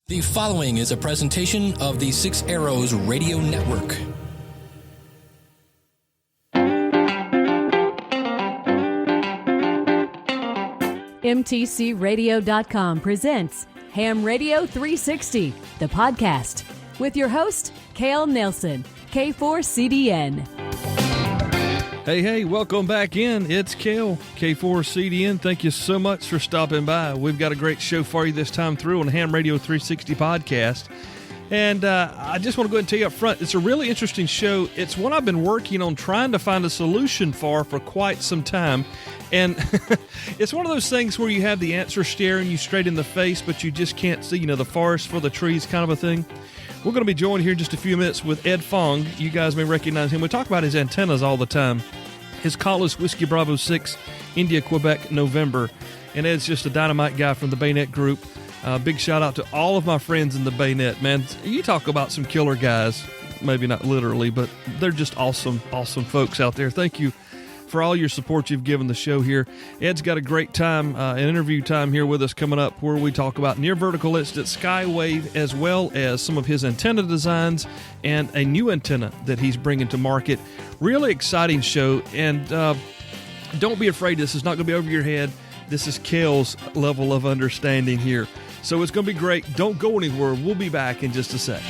The following is a presentation of the Six Arrows Radio Network. MTCRadio.com presents Ham Radio 360, the podcast, with your host, Cale Nelson, K4CDN. Hey, welcome back in. It's Cale, K4CDN. Thank you so much for stopping by. We've got a great show for you this time through on the Ham Radio 360 podcast. And I just want to go ahead and tell you up front, it's a really interesting show. It's one I've been working on trying to find a solution for quite some time. And it's one of those things where you have the answer staring you straight in the face, but you just can't see, the forest for the trees kind of a thing. We're going to be joined here in just a few minutes with Ed Fong. You guys may recognize him. We talk about his antennas all the time. His call is Whiskey Bravo 6, India, Quebec, November. And Ed's just a dynamite guy from the Bayonet Group. Big shout out to all of my friends in the Bayonet, man. You talk about some killer guys. Maybe not literally, but they're just awesome folks out there. Thank you for all your support you've given the show here. Ed's got a great time, an interview time here with us coming up where we talk about near vertical instant Skywave as well as some of his antenna designs and a new antenna that he's bringing to market. Really exciting show, and don't be afraid. This is not going to be over your head. This is Cale's level of understanding here. So it's going to be great. Don't go anywhere. We'll be back in just a sec.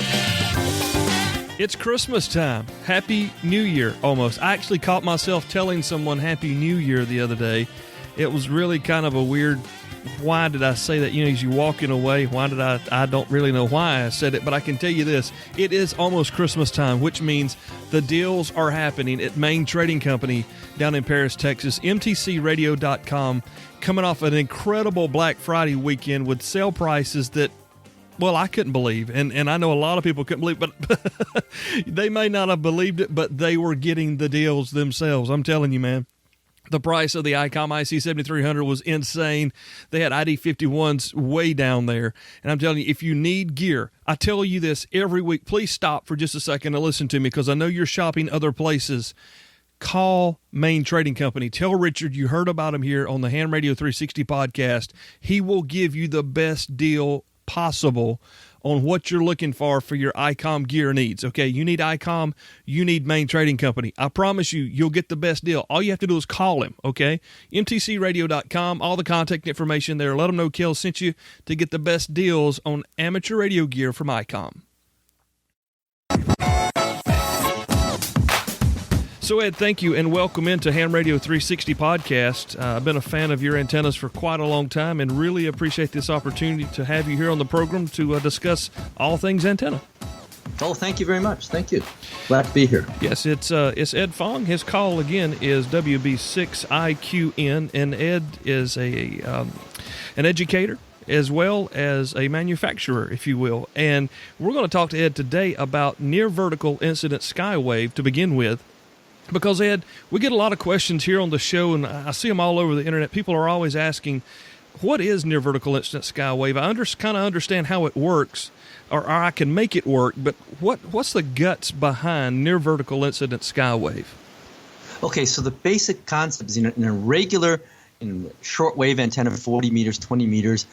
It's Christmas time. Happy New Year, almost. I actually caught myself telling someone Happy New Year the other day. It was really kind of a weird, why did I say that? As you're walking away, I don't really know why I said it, but I can tell you this. It is almost Christmas time, which means the deals are happening at Main Trading Company down in Paris, Texas. MTCRadio.com, coming off an incredible Black Friday weekend with sale prices that, well, I couldn't believe, and I know a lot of people couldn't believe, but they may not have believed it, but they were getting the deals themselves. I'm telling you, man. The price of the ICOM IC7300 was insane. They had ID51s way down there. And I'm telling you, if you need gear, I tell you this every week, please stop for just a second and listen to me because I know you're shopping other places. Call Main Trading Company. Tell Richard you heard about him here on the Ham Radio 360 podcast. He will give you the best deal possible on what you're looking for your ICOM gear needs. Okay, you need ICOM, you need Main Trading Company. I promise you'll get the best deal. All you have to do is call him, okay? MTCRadio.com, all the contact information there. Let them know Cale sent you to get the best deals on amateur radio gear from ICOM. So, Ed, thank you, and welcome into Ham Radio 360 podcast. I've been a fan of your antennas for quite a long time and really appreciate this opportunity to have you here on the program to discuss all things antenna. Oh, thank you very much. Thank you. Glad to be here. Yes, it's Ed Fong. His call, again, is WB6IQN, and Ed is an educator as well as a manufacturer, if you will. And we're going to talk to Ed today about near vertical incident Skywave to begin with. Because, Ed, we get a lot of questions here on the show, and I see them all over the internet. People are always asking, what is near vertical incident Skywave? I kind of understand how it works, or I can make it work, but what's the guts behind near vertical incident Skywave? Okay, so the basic concept is in a regular shortwave antenna, 40 meters, 20 meters,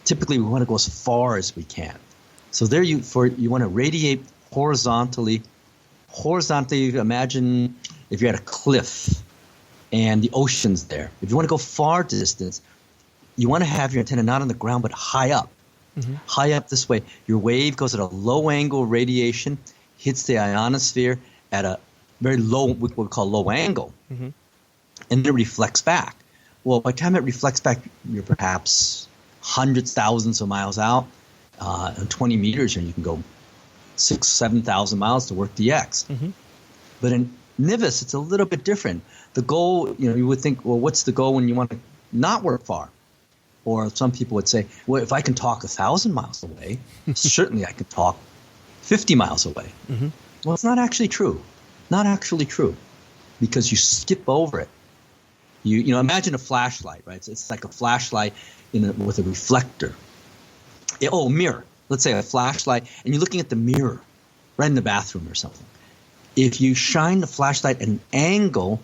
typically we want to go as far as we can. So there you want to radiate horizontally, imagine if you're at a cliff and the ocean's there. If you want to go far distance, you want to have your antenna not on the ground but high up. Mm-hmm. High up this way. Your wave goes at a low angle radiation, hits the ionosphere at a very low, what we call low angle, mm-hmm. and it reflects back. Well, by the time it reflects back, you're perhaps hundreds, thousands of miles out, 20 meters, and you can go 7,000 miles to work DX. Mm-hmm. But in NVIS, it's a little bit different. The goal, you would think, well, what's the goal when you want to not work far? Or some people would say, well, if I can talk 1,000 miles away, certainly I could talk 50 miles away. Mm-hmm. Well, it's not actually true. Not actually true, because you skip over it. You imagine a flashlight, right? It's like a flashlight with a reflector. Mirror. Let's say a flashlight, and you're looking at the mirror right in the bathroom or something. If you shine the flashlight at an angle,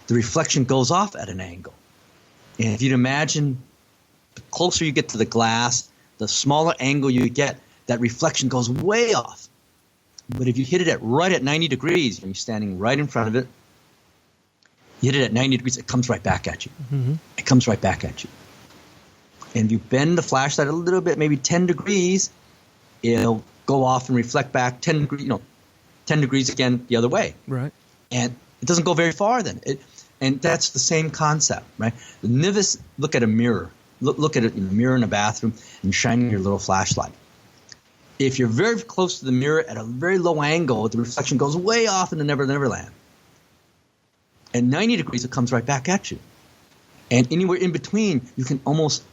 the reflection goes off at an angle. And if you'd imagine, the closer you get to the glass, the smaller angle you get, that reflection goes way off. But if you hit it right at 90 degrees, and you're standing right in front of it, you hit it at 90 degrees, it comes right back at you. Mm-hmm. It comes right back at you. And if you bend the flashlight a little bit, maybe 10 degrees, it'll go off and reflect back 10 degrees, 10 degrees again the other way. Right. And it doesn't go very far then. And that's the same concept, right? The NVIS, look at a mirror. Look at a mirror in a bathroom and shining your little flashlight. If you're very close to the mirror at a very low angle, the reflection goes way off into Never Land. At 90 degrees, it comes right back at you. And anywhere in between, you can almost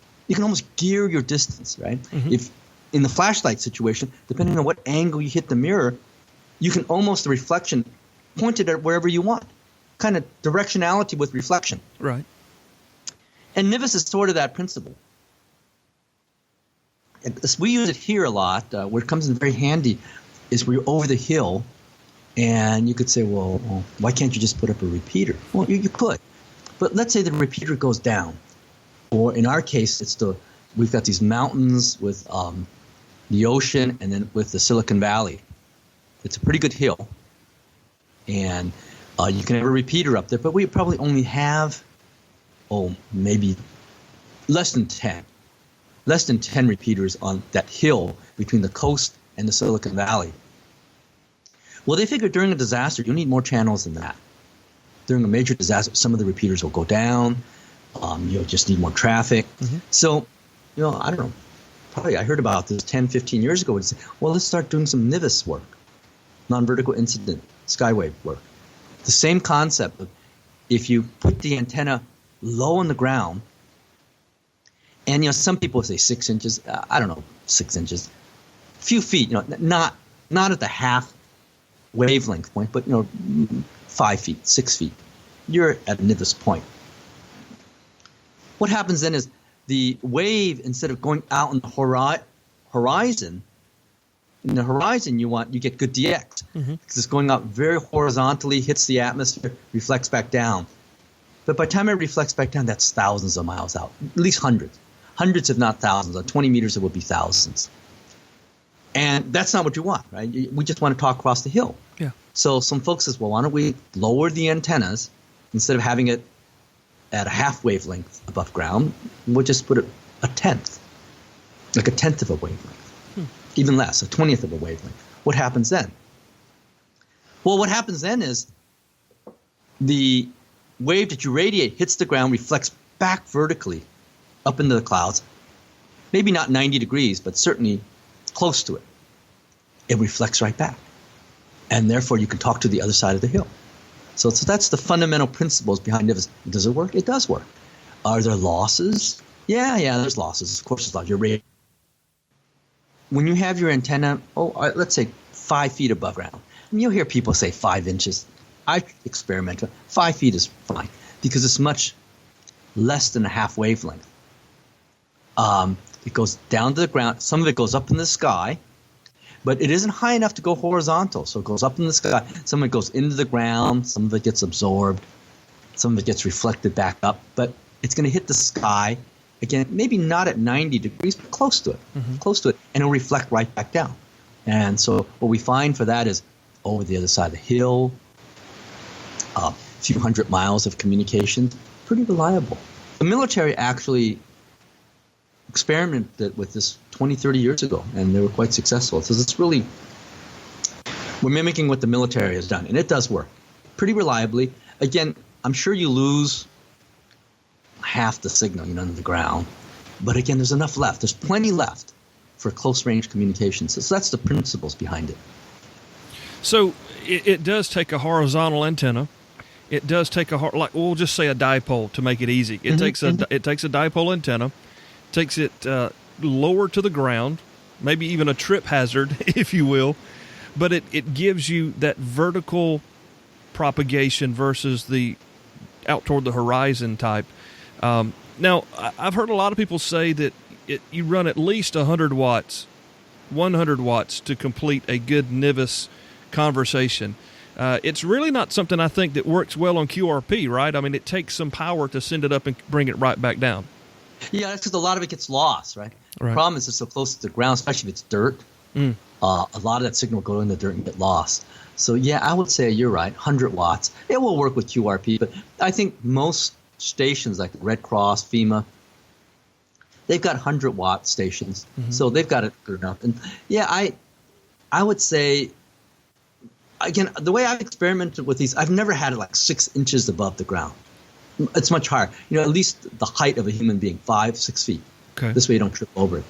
gear your distance, right? Mm-hmm. If in the flashlight situation, depending on what angle you hit the mirror, you can almost the reflection point it at wherever you want. Kind of directionality with reflection. Right. And NVIS is sort of that principle. We use it here a lot. Where it comes in very handy is where you're over the hill, and you could say, well, why can't you just put up a repeater? Well, you could. But let's say the repeater goes down. Or in our case, we've got these mountains with the ocean and then with the Silicon Valley. It's a pretty good hill. And you can have a repeater up there, but we probably only have, maybe less than 10 repeaters on that hill between the coast and the Silicon Valley. Well, they figured during a disaster, you'll need more channels than that. During a major disaster, some of the repeaters will go down. You'll just need more traffic. Mm-hmm. So, I don't know. Probably I heard about this 10, 15 years ago. It's, well, let's start doing some NVIS work, non-vertical incident, Skywave work. The same concept of if you put the antenna low on the ground, and some people say 6 inches. 6 inches, a few feet. Not at the half wavelength point, but 5 feet, 6 feet. You're at a NVIS point. What happens then is the wave, instead of going out on the horizon, in the horizon you get good DX because it's going up very horizontally, hits the atmosphere, reflects back down. But by the time it reflects back down, that's thousands of miles out, at least hundreds if not thousands. On 20 meters it would be thousands. And that's not what you want, right? We just want to talk across the hill. Yeah. So some folks says, well, why don't we lower the antennas instead of having it at a half wavelength above ground, we'll just put it a tenth, like a tenth of a wavelength. Even less, a 20th of a wavelength. What happens then? Well, what happens then is the wave that you radiate hits the ground, reflects back vertically up into the clouds, maybe not 90 degrees, but certainly close to it. It reflects right back. And therefore, you can talk to the other side of the hill. So that's the fundamental principles behind NVIS. Does it work? It does work. Are there losses? Yeah, there's losses. Of course, there's losses. When you have your antenna, let's say 5 feet above ground, and you'll hear people say 5 inches. I experiment. 5 feet is fine because it's much less than a half wavelength. It goes down to the ground. Some of it goes up in the sky, but it isn't high enough to go horizontal. So it goes up in the sky. Some of it goes into the ground. Some of it gets absorbed. Some of it gets reflected back up. But it's going to hit the sky. Again, maybe not at 90 degrees, but close to it. Close to it. And it'll reflect right back down. And so what we find for that is over the other side of the hill, a few hundred miles of communication, pretty reliable. The military actually experimented with this 20, 30 years ago, and they were quite successful. So it's really, we're mimicking what the military has done, and it does work pretty reliably. Again, I'm sure you lose half the signal, under the ground, but again, there's enough left. There's plenty left for close-range communications. So that's the principles behind it. So it does take a horizontal antenna. It does take we'll just say a dipole to make it easy. It takes a dipole antenna, takes it lower to the ground, maybe even a trip hazard, if you will, but it gives you that vertical propagation versus the out toward the horizon type. Now, I've heard a lot of people say that you run at least 100 watts to complete a good NVIS conversation. It's really not something I think that works well on QRP, right? I mean, it takes some power to send it up and bring it right back down. Yeah, that's because a lot of it gets lost, right? Right. The problem is it's so close to the ground, especially if it's dirt. A lot of that signal will go in the dirt and get lost. So, yeah, I would say you're right, 100 watts. It will work with QRP, but I think most stations like Red Cross, FEMA, they've got 100-watt stations, so they've got it good enough. And, yeah, I would say, again, the way I've experimented with these, I've never had it like 6 inches above the ground. It's much higher. At least the height of a human being, 5, 6 feet. Okay. This way you don't trip over it.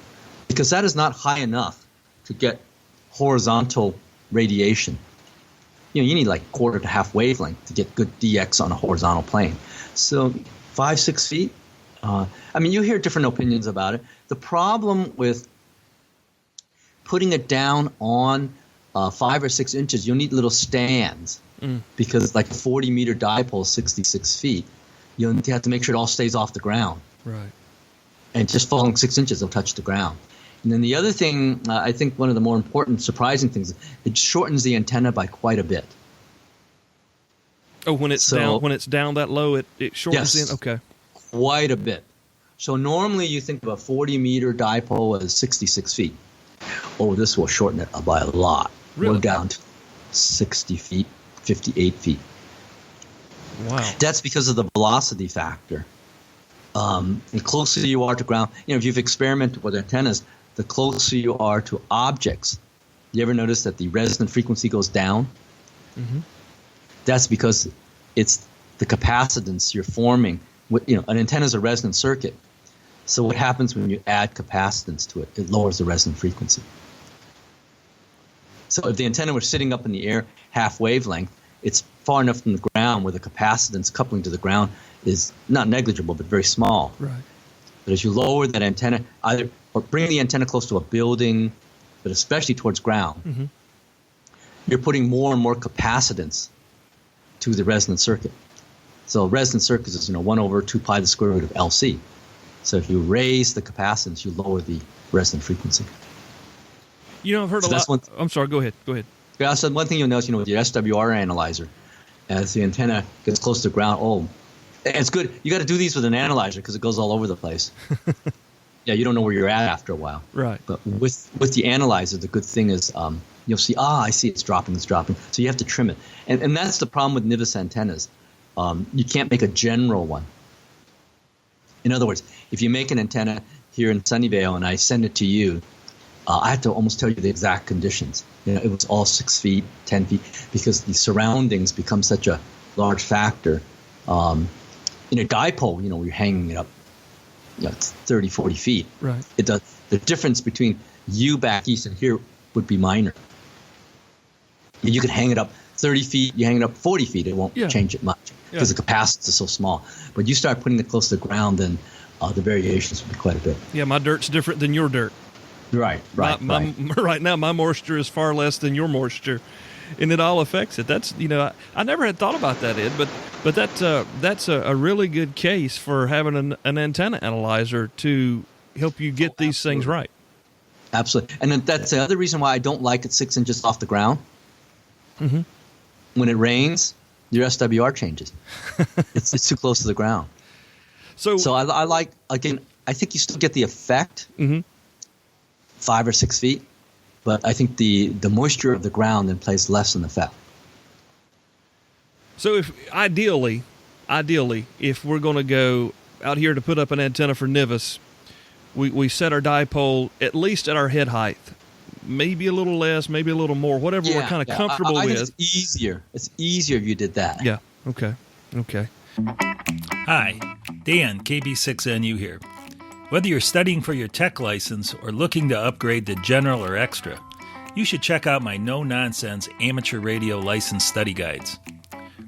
Because that is not high enough to get horizontal radiation. You need like quarter to half wavelength to get good DX on a horizontal plane. So 5, 6 feet. You hear different opinions about it. The problem with putting it down on 5 or 6 inches, you'll need little stands because like a 40-meter dipole is 66 feet. You'll have to make sure it all stays off the ground. Right. And just falling 6 inches, it'll touch the ground. And then the other thing, I think one of the more important, surprising things, it shortens the antenna by quite a bit. Oh, when it's down that low, it shortens yes, in? Okay. Quite a bit. So normally you think of a 40-meter dipole as 66 feet. Oh, this will shorten it by a lot. Really? We're down to 60 feet, 58 feet. Wow. That's because of the velocity factor. The closer you are to ground, if you've experimented with antennas, the closer you are to objects, you ever notice that the resonant frequency goes down? That's because it's the capacitance you're forming. An antenna is a resonant circuit. So what happens when you add capacitance to it? It lowers the resonant frequency. So if the antenna were sitting up in the air half wavelength, it's far enough from the ground where the capacitance coupling to the ground is not negligible, but very small. Right. But as you lower that antenna, or bring the antenna close to a building, but especially towards ground, you're putting more and more capacitance to the resonant circuit. So resonant circuit is 1 over 2 pi the square root of LC. So if you raise the capacitance, you lower the resonant frequency. I've heard a lot. I'm sorry, go ahead. Yeah, so one thing you'll notice, with your SWR analyzer, as the antenna gets close to the ground, it's good. You got to do these with an analyzer because it goes all over the place. Yeah, you don't know where you're at after a while. Right. But with the analyzer, the good thing is you'll see, I see it's dropping. So you have to trim it. And that's the problem with NVIS antennas. You can't make a general one. In other words, if you make an antenna here in Sunnyvale and I send it to you, I have to almost tell you the exact conditions. It was all 6 feet, 10 feet, because the surroundings become such a large factor. In a dipole, where you're hanging it up, it's 30, 40 feet. Right. The difference between you back east and here would be minor. You could hang it up 30 feet, you hang it up 40 feet, it won't change it much because the capacitance is so small. But you start putting it close to the ground, then the variations would be quite a bit. Yeah, my dirt's different than your dirt. Right. Right now, my moisture is far less than your moisture, and it all affects it. That's I never had thought about that, Ed, but that's a really good case for having an antenna analyzer to help you get these things right. Absolutely, and that's the other reason why I don't like it 6 inches off the ground. When it rains, your SWR changes. It's too close to the ground. So I like, again, I think you still get the effect. 5 or 6 feet, but I think the moisture of the ground then plays less an effect. So if ideally, if we're going to go out here to put up an antenna for NVIS, we set our dipole at least at our head height, maybe a little less, maybe a little more, whatever we're kind of comfortable with. Think it's easier. It's easier if you did that. Yeah. Okay. Hi, Dan, KB6NU here. Whether you're studying for your tech license or looking to upgrade to general or extra, you should check out my no-nonsense amateur radio license study guides.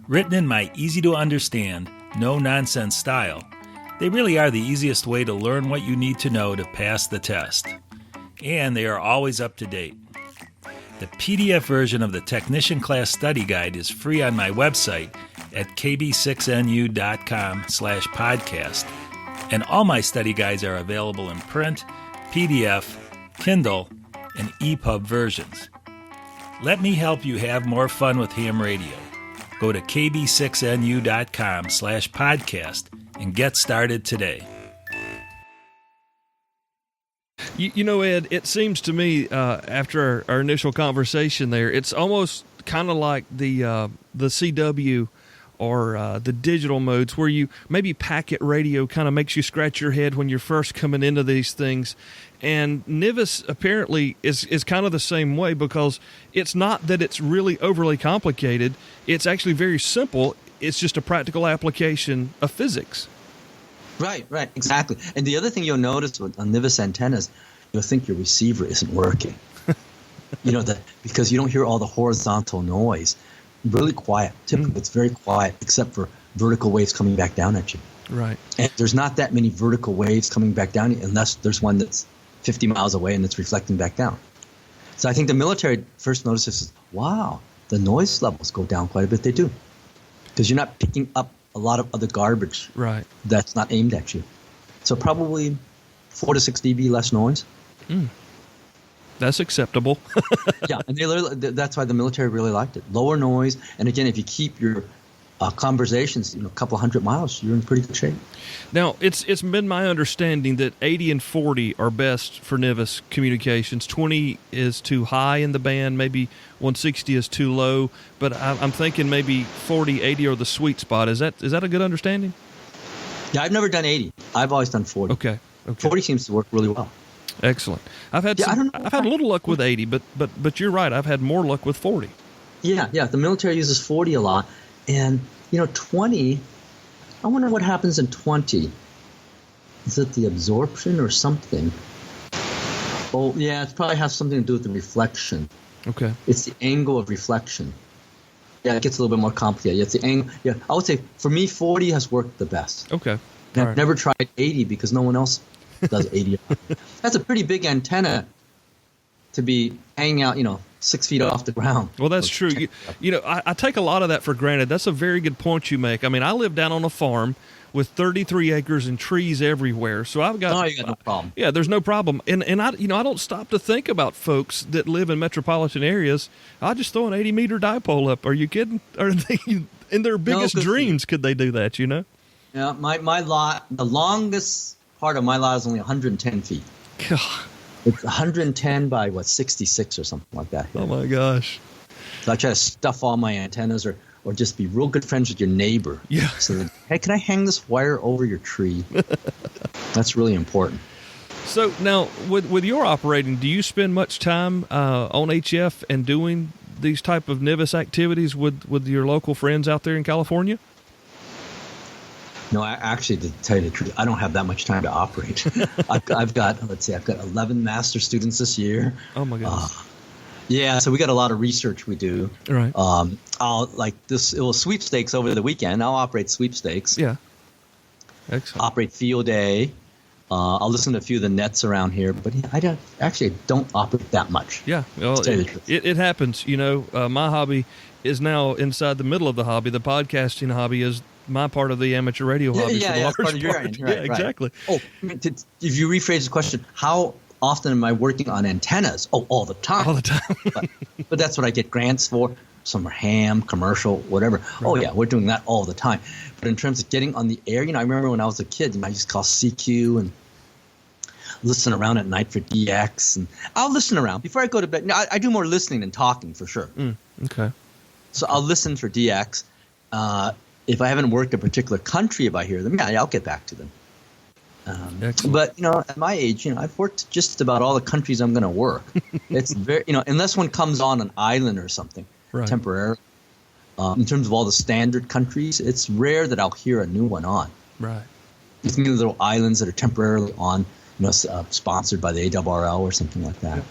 Written in my easy-to-understand, no-nonsense style, they really are the easiest way to learn what you need to know to pass the test. And they are always up to date. The PDF version of the Technician Class Study Guide is free on my website at kb6nu.com/podcast. And all my study guides are available in print, PDF, Kindle, and EPUB versions. Let me help you have more fun with ham radio. Go to kb6nu.com/podcast and get started today. You know, Ed, it seems to me after our initial conversation there, it's almost kind of like the CW or the digital modes where you maybe packet radio kind of makes you scratch your head when you're first coming into these things. And NVIS apparently is kind of the same way, because it's not that it's really overly complicated. It's actually very simple. It's just a practical application of physics. Right, exactly. And the other thing you'll notice on NVIS antennas, you'll think your receiver isn't working. Because you don't hear all the horizontal noise. Really quiet. Typically, it's very quiet, except for vertical waves coming back down at you. Right. And there's not that many vertical waves coming back down unless there's one that's 50 miles away and it's reflecting back down. So I think the military first notices, wow, the noise levels go down quite a bit. They do. Because you're not picking up a lot of other garbage that's not aimed at you. So probably 4 to 6 dB less noise. That's acceptable. Yeah, and that's why the military really liked it. Lower noise, and again, if you keep your conversations, a couple hundred miles, you're in pretty good shape. Now, it's been my understanding that 80 and 40 are best for NVIS communications. 20 is too high in the band, maybe 160 is too low, but I'm thinking maybe 40, 80 are the sweet spot. Is that a good understanding? Yeah, I've never done 80. I've always done 40. Okay. 40 seems to work really well. Excellent. I've had a little luck with 80, but you're right. I've had more luck with 40. Yeah. The military uses 40 a lot, and 20. I wonder what happens in 20. Is it the absorption or something? Oh, yeah. It probably has something to do with the reflection. Okay. It's the angle of reflection. Yeah, it gets a little bit more complicated. Yeah, it's the angle. Yeah, I would say for me, 40 has worked the best. Okay. I've never tried 80 because no one else does 80. That's a pretty big antenna to be hanging out, 6 feet off the ground. Well, that's true. I take a lot of that for granted. That's a very good point you make. I mean, I live down on a farm with 33 acres and trees everywhere, so I've got. Oh, you got no problem. Yeah, there's no problem. And I don't stop to think about folks that live in metropolitan areas. I just throw an 80-meter dipole up. Are you kidding? Are they in their biggest dreams? Could they do that? Yeah, my lot, the longest part of my lot is only 110 feet. God. It's 110 by 66 or something like that. Oh my gosh! So I try to stuff all my antennas, or just be real good friends with your neighbor. Yeah. So that, hey, can I hang this wire over your tree? That's really important. So now, with your operating, do you spend much time on HF and doing these type of NVIS activities with your local friends out there in California? No, actually, to tell you the truth, I don't have that much time to operate. I've got 11 master students this year. Oh my goodness. Yeah, so we got a lot of research we do. Right. It was sweepstakes over the weekend. I'll operate sweepstakes. Yeah. Excellent. Operate field day. I'll listen to a few of the nets around here, but I don't operate that much. Yeah, well, it happens. My hobby is now inside the middle of the hobby. The podcasting hobby is my part of the amateur radio hobby. Yeah, part of your end. Right, yeah, exactly. Oh, if you rephrase the question, how often am I working on antennas? Oh, all the time. All the time. but that's what I get grants for. Some are ham, commercial, whatever. Right. Oh, yeah, we're doing that all the time. But in terms of getting on the air, I remember when I was a kid, I used to call CQ and listen around at night for DX. And I'll listen around. Before I go to bed, I do more listening than talking for sure. Okay. So I'll listen for DX. If I haven't worked a particular country, if I hear them, I'll get back to them. But at my age, I've worked just about all the countries I'm going to work. It's very, unless one comes on an island or something temporarily. In terms of all the standard countries, it's rare that I'll hear a new one on. Right. It's maybe little islands that are temporarily on, sponsored by the ARRL or something like that.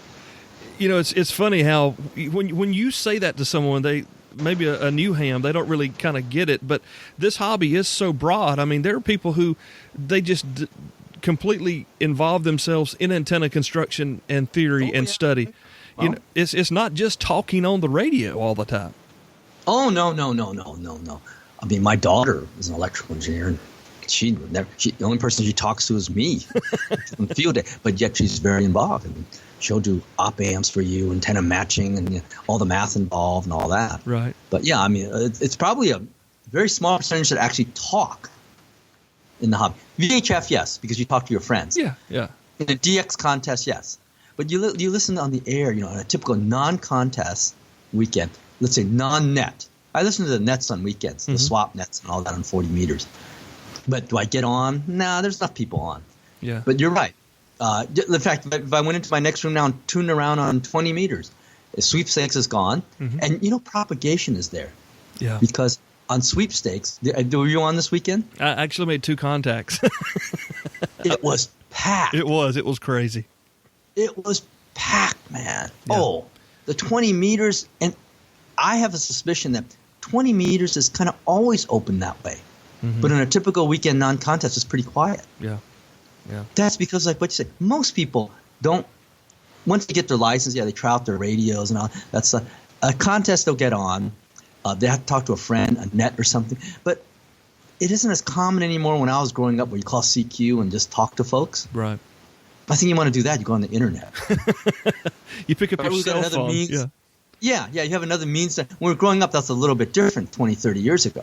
It's funny how when you say that to someone, maybe a new ham, they don't really kind of get it, but this hobby is so broad. I mean, there are people who they just completely involve themselves in antenna construction and theory and study. Well, it's not just talking on the radio all the time. Oh, no. I mean, my daughter is an electrical engineer, and the only person she talks to is me on field day, but yet she's very involved. I mean, she'll do op amps for you, antenna matching, and all the math involved and all that. Right. But yeah, I mean, it's probably a very small percentage that actually talk in the hobby. VHF, yes, because you talk to your friends. Yeah. In a DX contest, yes. But you listen on the air, on a typical non-contest weekend, let's say non-net. I listen to the nets on weekends, the swap nets and all that on 40 meters. But do I get on? Nah, there's enough people on. Yeah. But you're right. In fact, if I went into my next room now and tuned around on 20 meters, sweepstakes is gone. And, propagation is there. Yeah. Because on sweepstakes, were you on this weekend? I actually made 2 contacts. It was packed. It was crazy. It was packed, man. Yeah. Oh, the 20 meters. And I have a suspicion that 20 meters is kind of always open that way. But in a typical weekend non-contest, it's pretty quiet. Yeah. Yeah. That's because, like what you say, most people don't, once they get their license, they try out their radios and all. That's a contest they'll get on. They have to talk to a friend, a net or something. But it isn't as common anymore when I was growing up where you call CQ and just talk to folks. Right. I think you want to do that, you go on the internet. You pick up your cell phone. Means. Yeah, you have another means. When we were growing up, that's a little bit different 20, 30 years ago.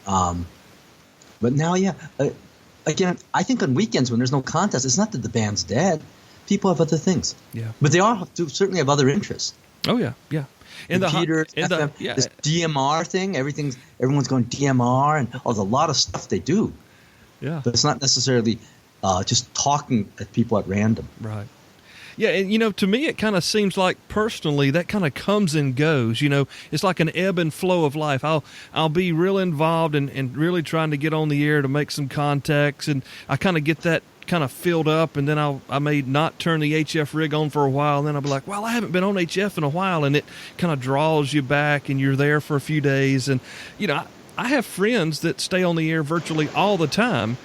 But now, again, I think on weekends when there's no contest, it's not that the band's dead. People have other things. Yeah. But they certainly have other interests. Oh, yeah, yeah. And Computers, FM, this DMR thing, everyone's going DMR, and there's a lot of stuff they do. Yeah. But it's not necessarily just talking at people at random. Right. Yeah, and, to me, it kind of seems like personally that kind of comes and goes. It's like an ebb and flow of life. I'll be real involved and really trying to get on the air to make some contacts, and I kind of get that kind of filled up, and then I may not turn the HF rig on for a while, and then I'll be like, well, I haven't been on HF in a while, and it kind of draws you back, and you're there for a few days. And, I have friends that stay on the air virtually all the time.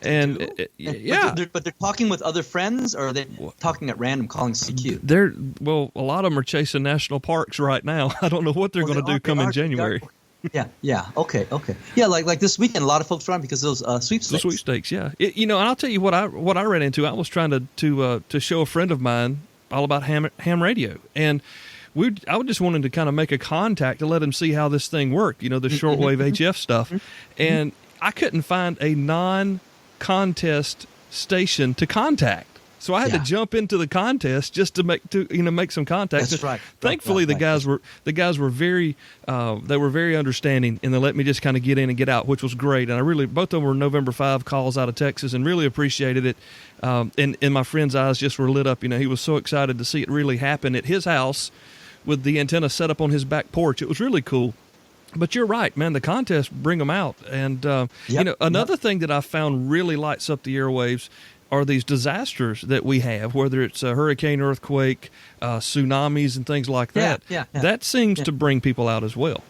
And but they're talking with other friends, or are they talking at random, calling CQ? A lot of them are chasing national parks right now. I don't know what they're going to do come in January. Yeah. Okay. Yeah, like this weekend, a lot of folks are on because of those sweepstakes. The sweepstakes, yeah. And I'll tell you what I ran into. I was trying to show a friend of mine all about ham radio, and I just wanted to kind of make a contact to let him see how this thing worked. The shortwave HF stuff, and I couldn't find a non-contest station to contact. So I had to jump into the contest just to make some contacts. That's right. Thankfully, the guys were very understanding, and they let me just kind of get in and get out, which was great. And both of them were November 5 calls out of Texas, and really appreciated it. And my friend's eyes just were lit up. He was so excited to see it really happen at his house with the antenna set up on his back porch. It was really cool. But you're right, man. The contests bring them out. And, another thing that I found really lights up the airwaves are these disasters that we have, whether it's a hurricane, earthquake, tsunamis, and things like that. Yeah. That seems to bring people out as well.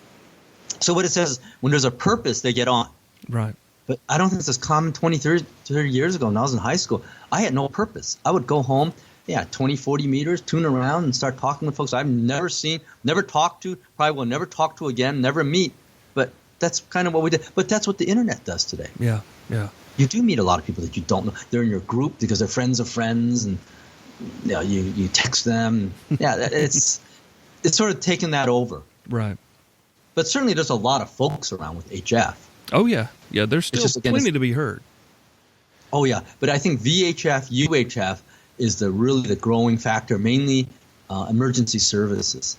So what it says, when there's a purpose, they get on. Right. But I don't think it's as common 20, 30 years ago when I was in high school. I had no purpose. I would go home, 20, 40 meters, tune around, and start talking with folks I've never seen, never talked to, probably will never talk to again, never meet. But that's kind of what we did. But that's what the internet does today. Yeah. You do meet a lot of people that you don't know. They're in your group because they're friends of friends, and you text them. It's sort of taken that over. Right. But certainly there's a lot of folks around with HF. Oh, yeah. Yeah, there's still plenty to be heard. Oh, yeah. But I think VHF, UHF is really the growing factor, mainly emergency services.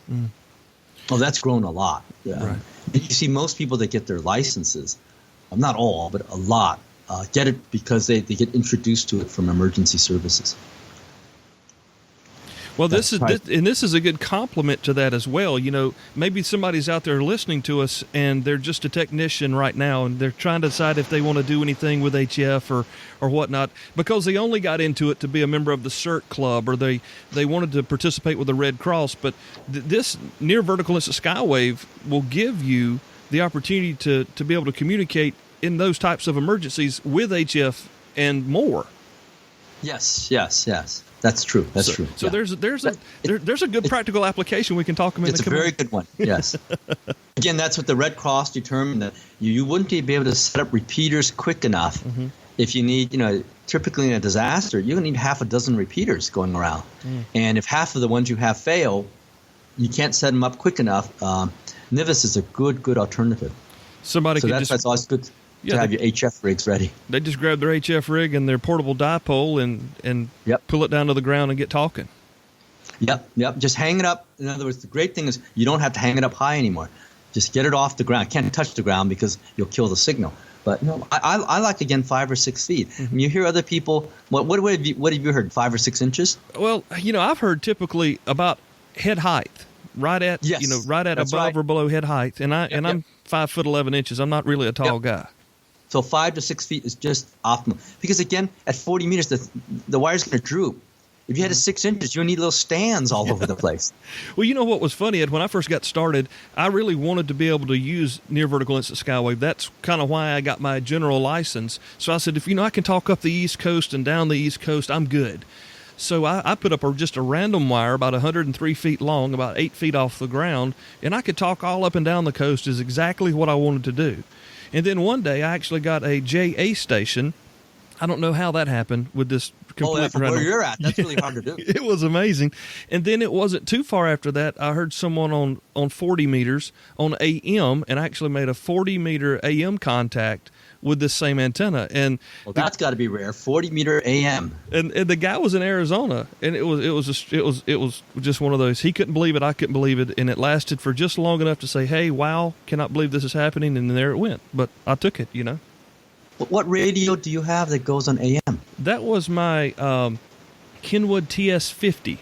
Oh, that's grown a lot. Right. You see most people that get their licenses, not all, but a lot, get it because they get introduced to it from emergency services. Well, this is a good complement to that as well. Maybe somebody's out there listening to us, and they're just a technician right now, and they're trying to decide if they want to do anything with HF or whatnot, because they only got into it to be a member of the CERT club, or they wanted to participate with the Red Cross. But this near vertical instant Skywave will give you the opportunity to be able to communicate in those types of emergencies with HF and more. Yes. That's true. True. So there's a good practical application we can talk about. It's a very good one. Yes. Again, that's what the Red Cross determined, that you wouldn't be able to set up repeaters quick enough. If you need, typically in a disaster, you're going to need half a dozen repeaters going around. And if half of the ones you have fail, you can't set them up quick enough. NVIS is a good alternative. Somebody could that's always good. to have your HF rigs ready. They just grab their HF rig and their portable dipole and pull it down to the ground and get talking. Yep. Just hang it up. In other words, the great thing is you don't have to hang it up high anymore. Just get it off the ground. Can't touch the ground because you'll kill the signal. But I like, again, 5 or 6 feet. Mm-hmm. When you hear other people, what have you heard, 5 or 6 inches? Well, I've heard typically about head height, right at above or below head height, and I'm 5'11" inches. I'm not really a tall guy. So 5 to 6 feet is just optimal because, again, at 40 meters, the wire's going to droop. If you had a 6 inches, you'll need little stands all over the place. Well, you know what was funny, Ed? When I first got started, I really wanted to be able to use near vertical instant skywave. That's kind of why I got my general license. So I said, if I can talk up the East Coast and down the East Coast, I'm good. So I put up just a random wire about 103 feet long, about 8 feet off the ground, and I could talk all up and down the coast is exactly what I wanted to do. And then one day I actually got a JA station. I don't know how that happened with this complete from where you're at. That's really hard to do. It was amazing. And then it wasn't too far after that, I heard someone on 40 meters on AM and actually made a 40-meter AM contact with this same antenna. And that's got to be rare, 40-meter AM. And the guy was in Arizona, and it was just one of those. He couldn't believe it, I couldn't believe it, and it lasted for just long enough to say, hey, wow, cannot believe this is happening, and there it went. But I took it, What radio do you have that goes on AM? That was my Kenwood TS50.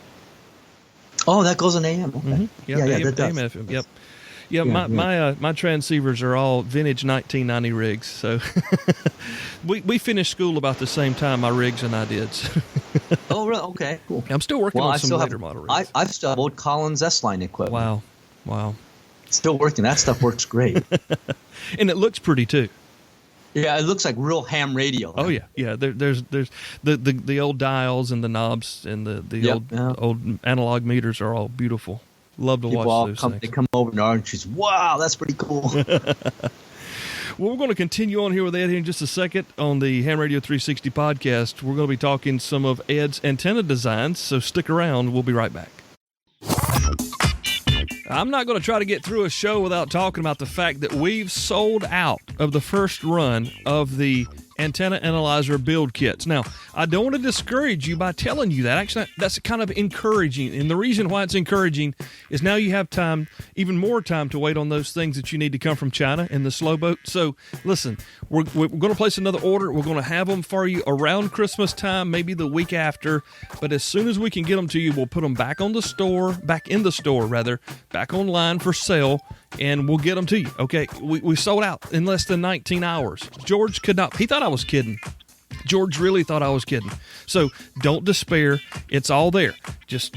Oh, that goes on AM. Okay. Mm-hmm. Yep, AM, that does. AM, FM. Yep. Yeah, my transceivers are all vintage 1990 rigs. So we finished school about the same time, my rigs and I did. So. Oh, really? Okay, cool. I'm still working on some later model rigs. I still have old Collins S-Line equipment. Wow. Still working. That stuff works great. And it looks pretty, too. Yeah, it looks like real ham radio. Oh yeah. There's the old dials and the knobs and the old analog meters are all beautiful. Love to watch those things. They come over in oranges. Wow, that's pretty cool. Well, we're going to continue on here with Ed here in just a second on the Ham Radio 360 podcast. We're going to be talking some of Ed's antenna designs, so stick around. We'll be right back. I'm not going to try to get through a show without talking about the fact that we've sold out of the first run of the antenna analyzer build kits. Now, I don't want to discourage you by telling you that. Actually, that's kind of encouraging. And the reason why it's encouraging is now you have time, even more time, to wait on those things that you need to come from China in the slow boat. So, listen, we're going to place another order. We're going to have them for you around Christmas time, maybe the week after. But as soon as we can get them to you, we'll put them back in the store, back online for sale, and we'll get them to you. Okay, we sold out in less than 19 hours. George could not. He thought I was kidding. George really thought I was kidding. So don't despair. It's all there. Just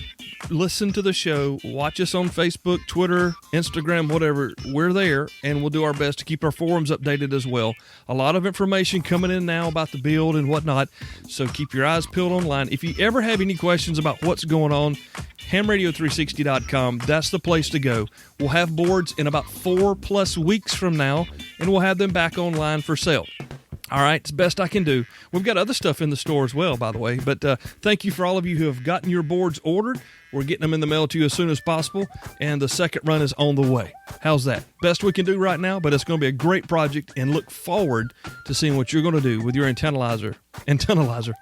listen to the show. Watch us on Facebook, Twitter, Instagram, whatever. We're there, and we'll do our best to keep our forums updated as well. A lot of information coming in now about the build and whatnot, so keep your eyes peeled online. If you ever have any questions about what's going on, hamradio360.com, that's the place to go. We'll have boards in about 4+ weeks from now, and we'll have them back online for sale. All right, it's the best I can do. We've got other stuff in the store as well, by the way. But thank you for all of you who have gotten your boards ordered. We're getting them in the mail to you as soon as possible, and the second run is on the way. How's that? Best we can do right now, but it's going to be a great project, and look forward to seeing what you're going to do with your antennalyzer.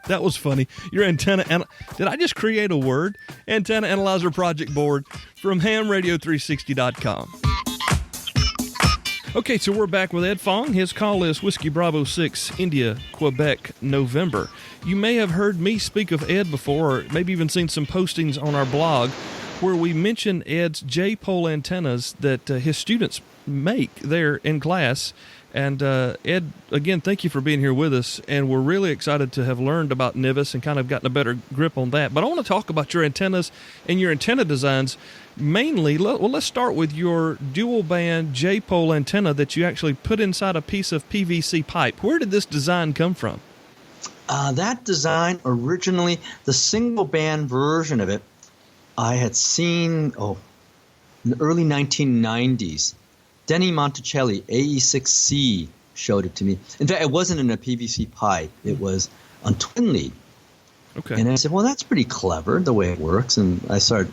That was funny. Your antenna. Did I just create a word? Antenna analyzer project board from hamradio360.com. Okay, so we're back with Ed Fong. His call is Whiskey Bravo 6, India, Quebec, November. You may have heard me speak of Ed before, or maybe even seen some postings on our blog where we mention Ed's J-pole antennas that his students make there in class. And Ed, again, thank you for being here with us. And we're really excited to have learned about NVIS and kind of gotten a better grip on that. But I want to talk about your antennas and your antenna designs. Mainly, let's start with your dual band J-pole antenna that you actually put inside a piece of PVC pipe. Where did this design come from? That design, originally, the single band version of it, I had seen in the early 1990s. Denny Monticelli, AE6C, showed it to me. In fact, it wasn't in a PVC pipe. It was on twin lead. Okay. And I said, well, that's pretty clever, the way it works. And I started,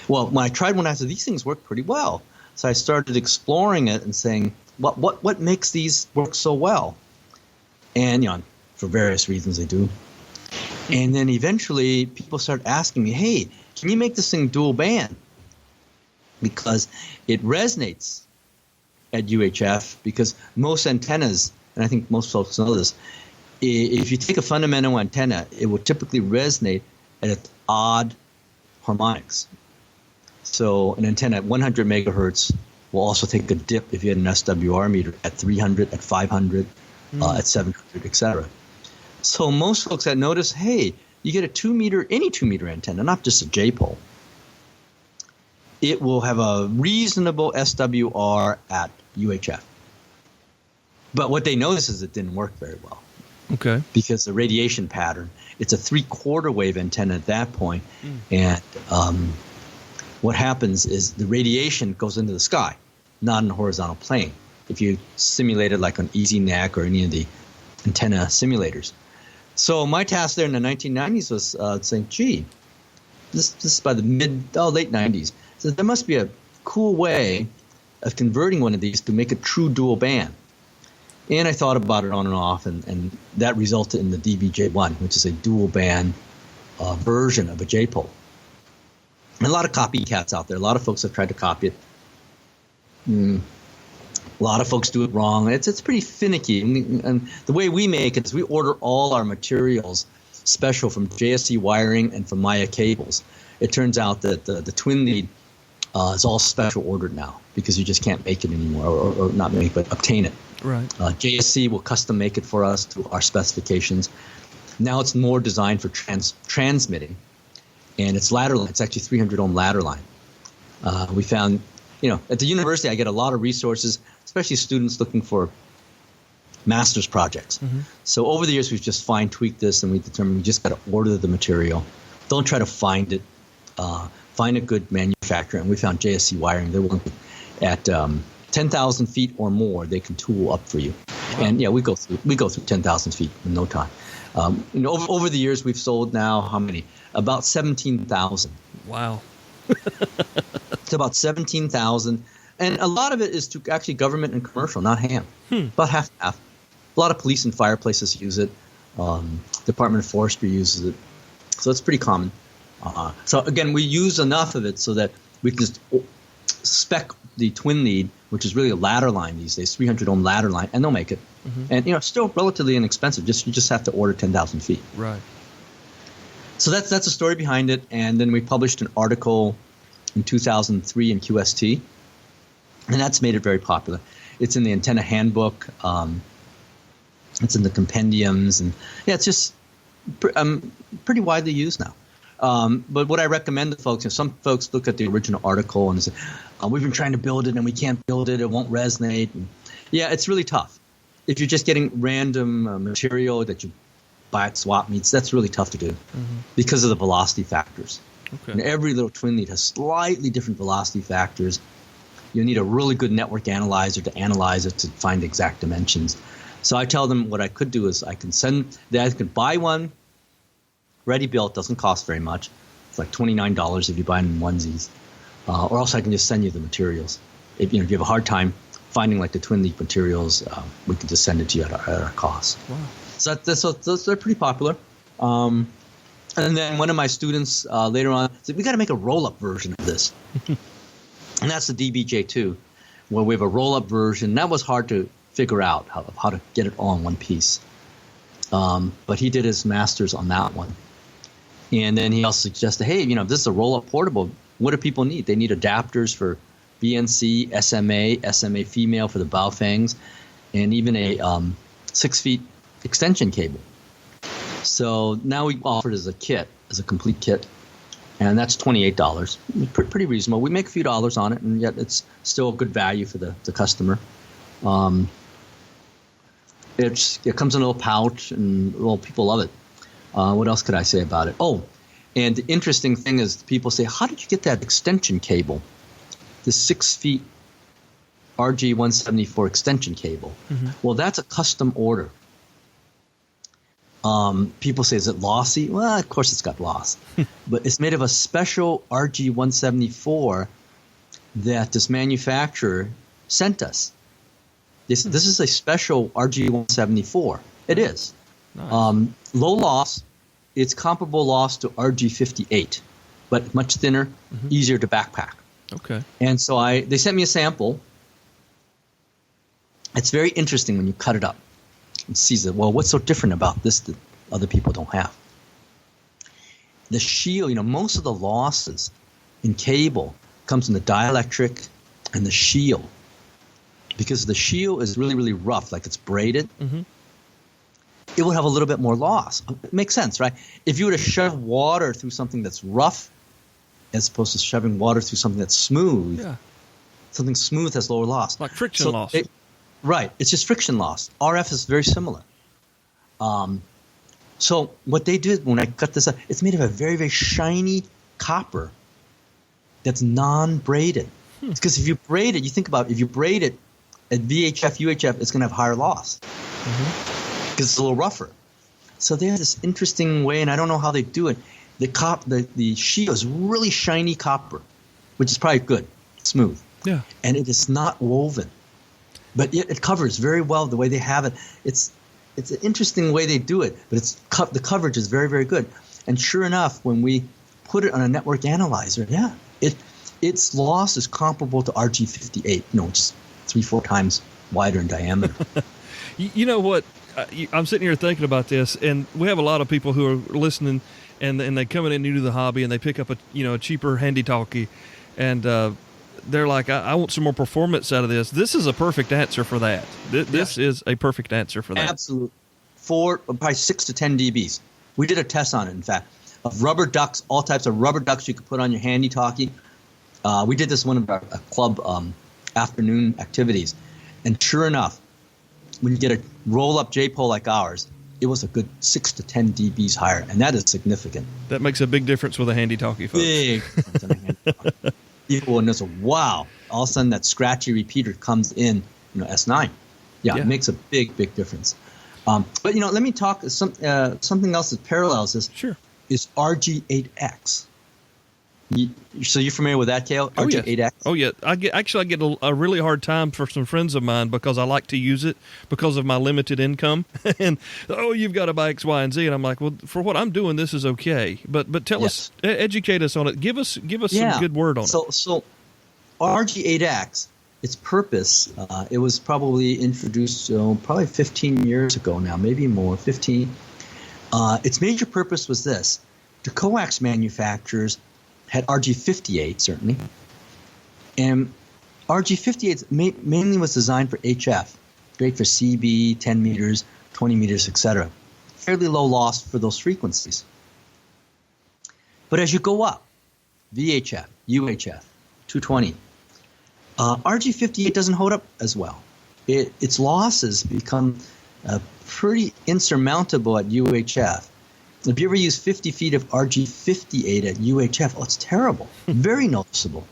when I tried one, I said, these things work pretty well. So I started exploring it and saying, what makes these work so well? And for various reasons they do. And then eventually people start asking me, hey, can you make this thing dual band? Because it resonates at UHF, because most antennas, and I think most folks know this, if you take a fundamental antenna, it will typically resonate at odd harmonics. So an antenna at 100 megahertz will also take a dip if you had an SWR meter at 300, at 500, at 700, etc. So most folks that notice, hey, you get any 2 meter antenna, not just a J-pole, it will have a reasonable SWR at UHF. But what they notice is it didn't work very well. Okay. Because the radiation pattern, it's a 3/4 wave antenna at that point, and what happens is the radiation goes into the sky, not in a horizontal plane. If you simulate it like on EasyNAC or any of the antenna simulators. So my task there in the 1990s was saying, gee, this is by the late 90s. So there must be a cool way of converting one of these to make a true dual band. And I thought about it on and off, and that resulted in the DBJ1, which is a dual band version of a J-pole. And a lot of copycats out there. A lot of folks have tried to copy it. A lot of folks do it wrong. It's pretty finicky. And the way we make it is we order all our materials special from JSC wiring and from Maya cables. It turns out that the twin lead is all special ordered now because you just can't make it anymore, or not make, but obtain it. Right. JSC will custom make it for us to our specifications. Now it's more designed for transmitting, and it's ladder line. It's actually 300 ohm ladder line. We found, at the university I get a lot of resources, especially students looking for master's projects. So over the years we've just fine-tweaked this, and we determined we just got to order the material. Don't try to find it. Find a good manufacturer, and we found JSC wiring. They're willing at 10,000 feet or more, they can tool up for you. Wow. And we go through 10,000 feet in no time. Over the years, we've sold now how many? About 17,000. Wow. It's about 17,000, and a lot of it is to actually government and commercial, not ham. About half. A lot of police and fire places use it. Department of Forestry uses it, so it's pretty common. So again, we use enough of it so that we can just spec the twin lead, which is really a ladder line these days, 300 ohm ladder line, and they'll make it. And it's still relatively inexpensive. You just have to order 10,000 feet. Right. So that's the story behind it. And then we published an article in 2003 in QST, and that's made it very popular. It's in the antenna handbook. It's in the compendiums, and it's just pretty widely used now. But what I recommend to folks, some folks look at the original article and say, we've been trying to build it and we can't build it, it won't resonate. And it's really tough. If you're just getting random material that you buy at swap meets, that's really tough to do because of the velocity factors. Okay. And every little twin lead has slightly different velocity factors. You need a really good network analyzer to analyze it to find the exact dimensions. So I tell them what I could do is I could buy one ready built, doesn't cost very much. It's like $29 if you buy them in onesies. Or else I can just send you the materials. If you have a hard time finding like the twin lead materials, we can just send it to you at our cost. Wow. So they're pretty popular. And then one of my students later on said, we got to make a roll-up version of this. And that's the DBJ2, where we have a roll-up version. That was hard to figure out how to get it all in one piece. But he did his master's on that one. And then he also suggested, hey, this is a roll-up portable. What do people need? They need adapters for BNC, SMA female for the Baofangs, and even a 6 feet extension cable. So now we offer it as a kit, as a complete kit, and that's $28. Pretty reasonable. We make a few dollars on it, and yet it's still a good value for the customer. It comes in a little pouch, and people love it. What else could I say about it? Oh, and the interesting thing is people say, how did you get that extension cable? The 6 feet RG174 extension cable. Well, that's a custom order. People say, is it lossy? Well, of course it's got loss. But it's made of a special RG174 that this manufacturer sent us. This is a special RG174. It is. Nice. Low loss. It's comparable loss to RG58, but much thinner, easier to backpack. Okay. And so they sent me a sample. It's very interesting when you cut it up and see that, well, what's so different about this that other people don't have? The shield, most of the losses in cable comes in the dielectric and the shield. Because the shield is really, really rough, like it's braided, it will have a little bit more loss. It makes sense, right? If you were to shove water through something that's rough as opposed to shoving water through something that's smooth, something smooth has lower loss. Like friction loss. Right. It's just friction loss. RF is very similar. So what they did when I cut this up, it's made of a very, very shiny copper that's non-braided. Because if you braid it, you think about it, if you braid it at VHF, UHF, it's going to have higher loss because it's a little rougher. So they have this interesting way, and I don't know how they do it. The shield is really shiny copper, which is probably good, smooth. Yeah. And it is not woven. But it covers very well the way they have it. It's an interesting way they do it, but the coverage is very, very good. And sure enough, when we put it on a network analyzer, its loss is comparable to RG58, which is 3-4 times wider in diameter. You know what? I'm sitting here thinking about this, and we have a lot of people who are listening, and they coming in new to the hobby, and they pick up a cheaper handy-talkie, and they're like, I want some more performance out of this. This is a perfect answer for that. This is a perfect answer for that. Absolutely. Probably 6 to 10 dBs. We did a test on it, in fact, of rubber ducks, all types of rubber ducks you could put on your handy-talkie. We did this one of our club afternoon activities, and sure enough, when you get a roll-up J-pole like ours, it was a good 6 to 10 dBs higher, and that is significant. That makes a big difference with a handy-talkie, folks. Big difference in a handy-talkie. People will notice, wow, all of a sudden that scratchy repeater comes in, S9. Yeah, it makes a big, big difference. But, let me talk something else that parallels this. Sure. Is RG8X. So you're familiar with that, Kale? RG8X? Oh, yeah. I get a really hard time for some friends of mine because I like to use it because of my limited income. And, you've got to buy X, Y, and Z. And I'm like, well, for what I'm doing, this is okay. But tell us, educate us on it. Give us some good word on it. So RG8X, its purpose, it was probably introduced probably 15 years ago now, maybe more, 15. Its major purpose was this. The coax manufacturers had RG58, certainly. And RG58 mainly was designed for HF, great for CB, 10 meters, 20 meters, etc. Fairly low loss for those frequencies. But as you go up, VHF, UHF, 220, RG58 doesn't hold up as well. Its losses become pretty insurmountable at UHF. If you ever use 50 feet of RG58 at UHF, it's terrible. Very noticeable.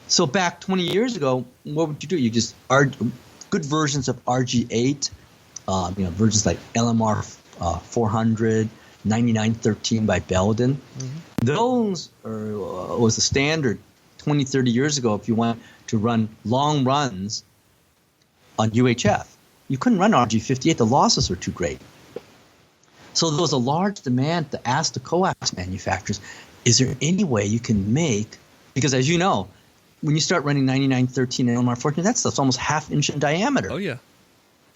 So back 20 years ago, what would you do? You just good versions of RG8, versions like LMR 400, 9913 by Belden. Those was the standard 20, 30 years ago if you want to run long runs on UHF. You couldn't run RG58. The losses were too great. So there was a large demand to ask the coax manufacturers, is there any way you can make – because as you know, when you start running 9913 and LMR 14, that stuff's almost half-inch in diameter. Oh, yeah.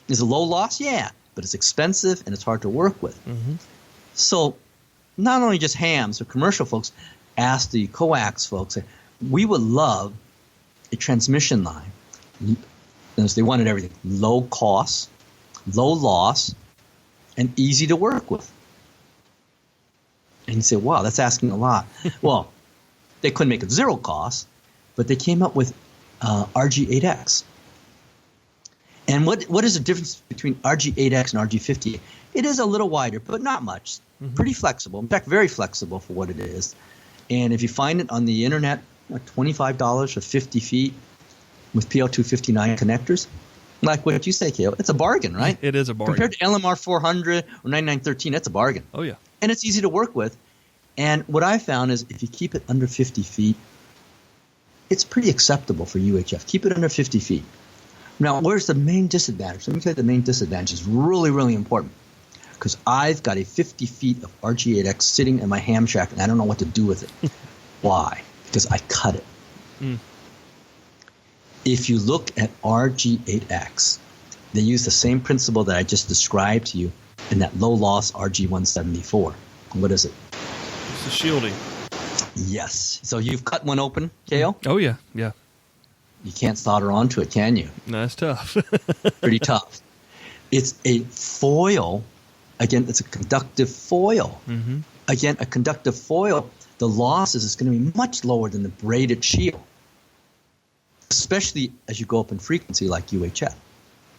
Is it low loss? Yeah, but it's expensive and it's hard to work with. So not only just hams or commercial folks asked the coax folks, we would love a transmission line. And they wanted everything. Low cost, low loss, and easy to work with. And you say, wow, that's asking a lot. Well, they couldn't make it zero cost, but they came up with RG8X. And what is the difference between RG8X and RG58? It is a little wider, but not much. Pretty flexible. In fact, very flexible for what it is. And if you find it on the internet, $25 for 50 feet with PL259 connectors, like what you say, Kale, it's a bargain, right? It is a bargain. Compared to LMR 400 or 9913, that's a bargain. Oh, yeah. And it's easy to work with. And what I found is if you keep it under 50 feet, it's pretty acceptable for UHF. Keep it under 50 feet. Now, where's the main disadvantage? Let me tell you the main disadvantage is really, really important. Because I've got a 50 feet of RG8X sitting in my ham shack, and I don't know what to do with it. Why? Because I cut it. If you look at RG8X, they use the same principle that I just described to you in that low-loss RG174. What is it? It's the shielding. Yes. So you've cut one open, Kale? Oh, yeah, yeah. You can't solder onto it, can you? No, that's tough. Pretty tough. It's a foil. Again, it's a conductive foil. Mm-hmm. Again, a conductive foil, the losses is going to be much lower than the braided shield, especially as you go up in frequency like UHF.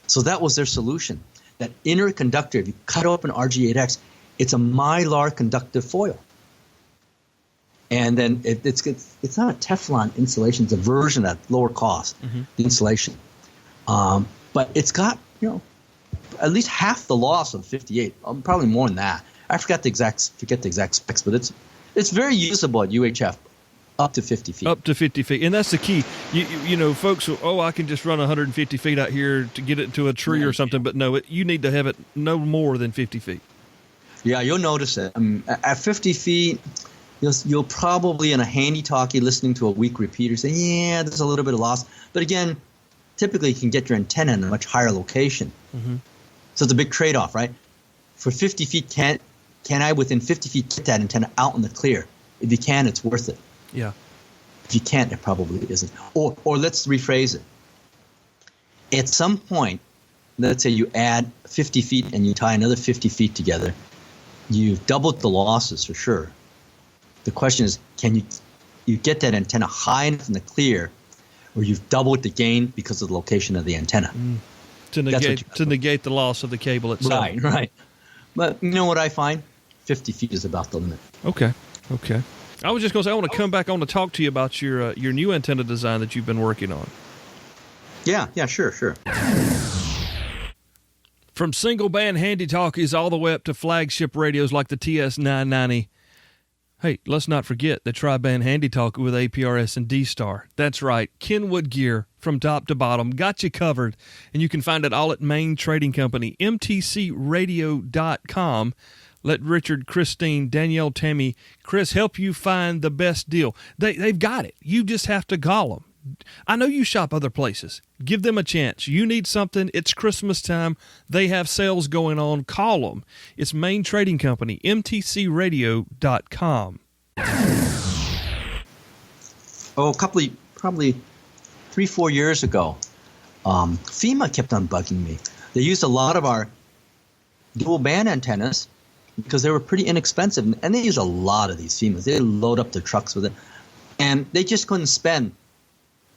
So that was their solution. That inner conductor, if you cut open RG8X, it's a mylar conductive foil. And then it's not a Teflon insulation. It's a version at lower cost, the insulation. But it's got, at least half the loss of 58, probably more than that. I forget the exact specs, but it's very usable at UHF up to 50 feet. Up to 50 feet. And that's the key. Folks, I can just run 150 feet out here to get it to a tree or something. But no, you need to have it no more than 50 feet. Yeah, you'll notice it. At 50 feet, you'll probably in a handy-talkie listening to a weak repeater say, yeah, there's a little bit of loss. But again, typically you can get your antenna in a much higher location. Mm-hmm. So it's a big trade-off, right? For 50 feet, can I within 50 feet get that antenna out in the clear? If you can, it's worth it. Yeah. If you can't, it probably isn't. Or let's rephrase it. At some point, let's say you add 50 feet and you tie another 50 feet together, you've doubled the losses for sure. The question is, can you get that antenna high enough in the clear, or you've doubled the gain because of the location of the antenna? To negate the loss of the cable itself. Right. But you know what I find? 50 feet is about the limit. Okay. I was just going to say, I want to come back on to talk to you about your new antenna design that you've been working on. Yeah, sure. From single band handy talkies all the way up to flagship radios like the TS990. Hey, let's not forget the tri-band handy talkie with APRS and D-Star. That's right, Kenwood gear from top to bottom. Got you covered. And you can find it all at Main Trading Company, mtcradio.com. Let Richard, Christine, Danielle, Tammy, Chris help you find the best deal. They've got it. You just have to call them. I know you shop other places. Give them a chance. You need something. It's Christmas time. They have sales going on. Call them. It's Main Trading Company, mtcradio.com. Probably 3-4 years ago, FEMA kept on bugging me. They used a lot of our dual band antennas because they were pretty inexpensive, and they use a lot of these FEMAs. They load up their trucks with it, and they just couldn't spend,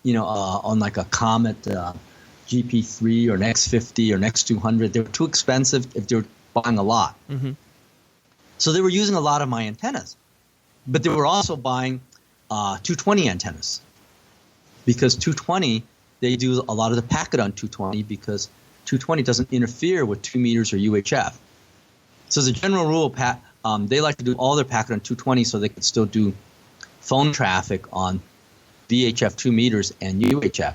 on like a Comet GP3 or an X50 or an X200. They were too expensive if they were buying a lot. Mm-hmm. So they were using a lot of my antennas, but they were also buying 220 antennas because 220, they do a lot of the packet on 220 because 220 doesn't interfere with 2 meters or UHF. So as a general rule, they like to do all their packet on 220 so they can still do phone traffic on VHF 2 meters and UHF.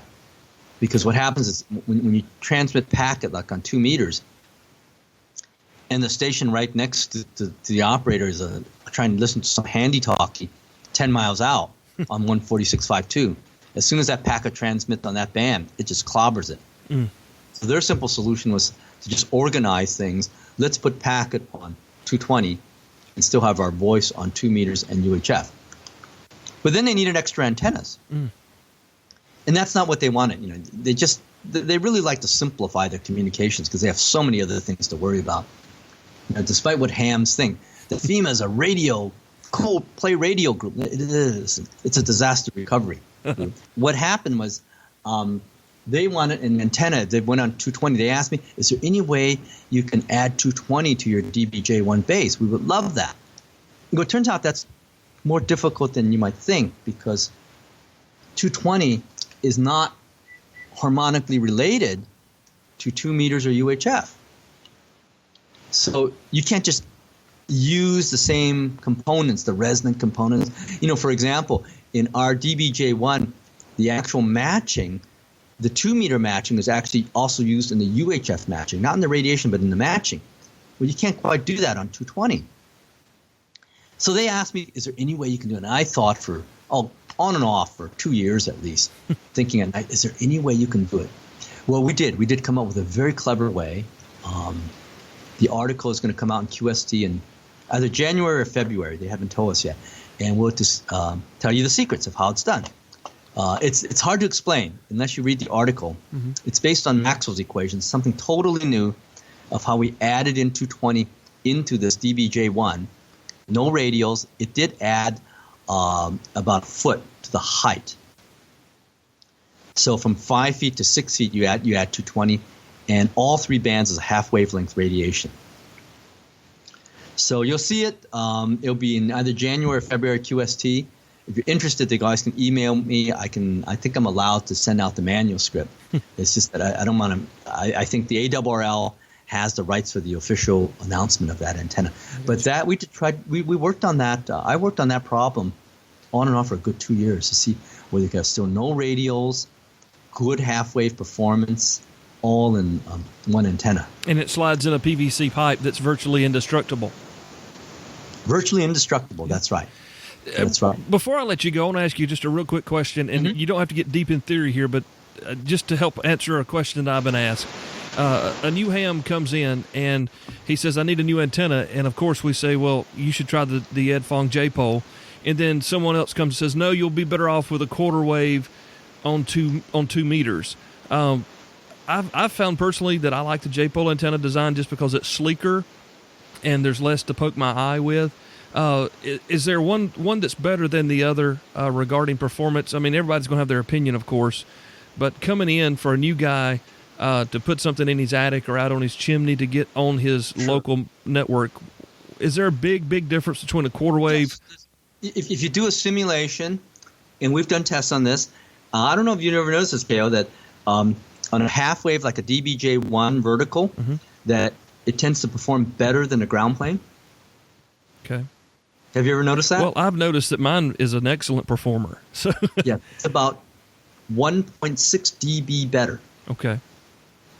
Because what happens is when you transmit packet like on 2 meters and the station right next to the operator is trying to listen to some handy talkie 10 miles out on 146.52, as soon as that packet transmits on that band, it just clobbers it. So their simple solution was to just organize things. Let's put packet on 220 and still have our voice on 2 meters and UHF. But then they needed extra antennas. And that's not what they wanted. They really like to simplify their communications because they have so many other things to worry about. Despite what hams think, the FEMA is a cool play radio group. It is. It's a disaster recovery. What happened was they wanted an antenna. They went on 220. They asked me, is there any way you can add 220 to your DBJ1 base? We would love that. It turns out that's more difficult than you might think because 220 is not harmonically related to 2 meters or UHF. So you can't just use the same components, the resonant components. For example, in our DBJ1, the actual matching the 2-meter matching is actually also used in the UHF matching, not in the radiation, but in the matching. Well, you can't quite do that on 220. So they asked me, is there any way you can do it? And I thought on and off for 2 years at least, thinking at night, is there any way you can do it? Well, we did. We did come up with a very clever way. The article is going to come out in QST in either January or February. They haven't told us yet. And we'll just tell you the secrets of how it's done. It's hard to explain unless you read the article. Mm-hmm. It's based on Maxwell's equations, something totally new of how we added in 220 into this DBJ1. No radials. It did add about a foot to the height. So from 5 feet to 6 feet, you add 220, and all 3 bands is a half wavelength radiation. So you'll see it. It'll be in either January or February QST. If you're interested, the guys can email me. I think I'm allowed to send out the manuscript. It's just that I don't want to. I think the ARRL has the rights for the official announcement of that antenna. But that we worked on that. I worked on that problem on and off for a good 2 years to see whether you have still no radials, good half-wave performance, all in one antenna. And it slides in a PVC pipe that's virtually indestructible. Virtually indestructible, that's right. That's right. Before I let you go, I want to ask you just a real quick question, and you don't have to get deep in theory here, but just to help answer a question that I've been asked. A new ham comes in, and he says, I need a new antenna, and of course we say, well, you should try the Ed Fong J-pole, and then someone else comes and says, no, you'll be better off with a quarter wave on 2 meters. I've found personally that I like the J-pole antenna design just because it's sleeker and there's less to poke my eye with. Is there one that's better than the other regarding performance? I mean, everybody's going to have their opinion, of course, but coming in for a new guy to put something in his attic or out on his chimney to get on his local network, is there a big difference between a quarter wave? If you do a simulation, and we've done tests on this, I don't know if you've ever noticed this, K.O., that on a half wave like a DBJ1 vertical, that it tends to perform better than a ground plane. Okay. Have you ever noticed that? Well, I've noticed that mine is an excellent performer. So yeah, it's about 1.6 dB better. Okay.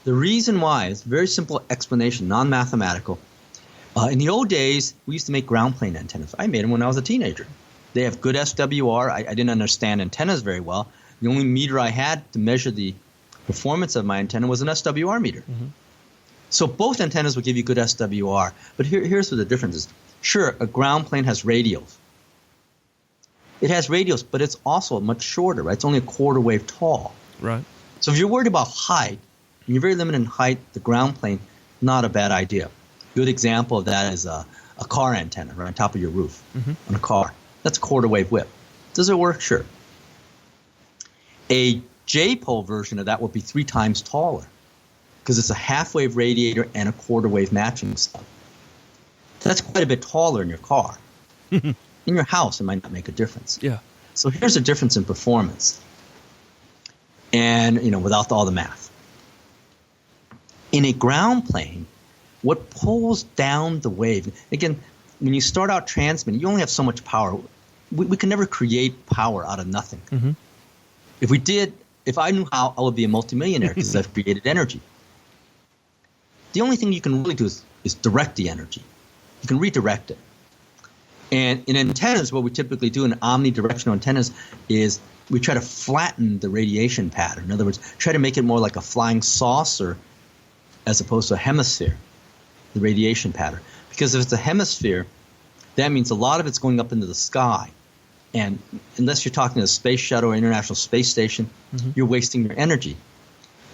The reason why is a very simple explanation, non-mathematical. In the old days, we used to make ground plane antennas. I made them when I was a teenager. They have good SWR. I didn't understand antennas very well. The only meter I had to measure the performance of my antenna was an SWR meter. So both antennas will give you good SWR. But here's what the difference is. Sure, a ground plane has radials. It has radials, but it's also much shorter, right? It's only a quarter wave tall. Right. So if you're worried about height, and you're very limited in height, the ground plane, not a bad idea. Good example of that is a car antenna right on top of your roof on a car. That's quarter wave whip. Does it work? Sure. A J-pole version of that will be 3 times taller because it's a half-wave radiator and a quarter-wave matching stuff. That's quite a bit taller in your car. In your house, it might not make a difference. Yeah. So here's a difference in performance, and without all the math. In a ground plane, what pulls down the wave? Again, when you start out transmitting, you only have so much power. We can never create power out of nothing. If I knew how, I would be a multimillionaire because I've created energy. The only thing you can really do is direct the energy. You can redirect it. And in antennas, what we typically do in omnidirectional antennas is we try to flatten the radiation pattern. In other words, try to make it more like a flying saucer as opposed to a hemisphere, the radiation pattern. Because if it's a hemisphere, that means a lot of it's going up into the sky. And unless you're talking to a space shuttle or International Space Station, you're wasting your energy.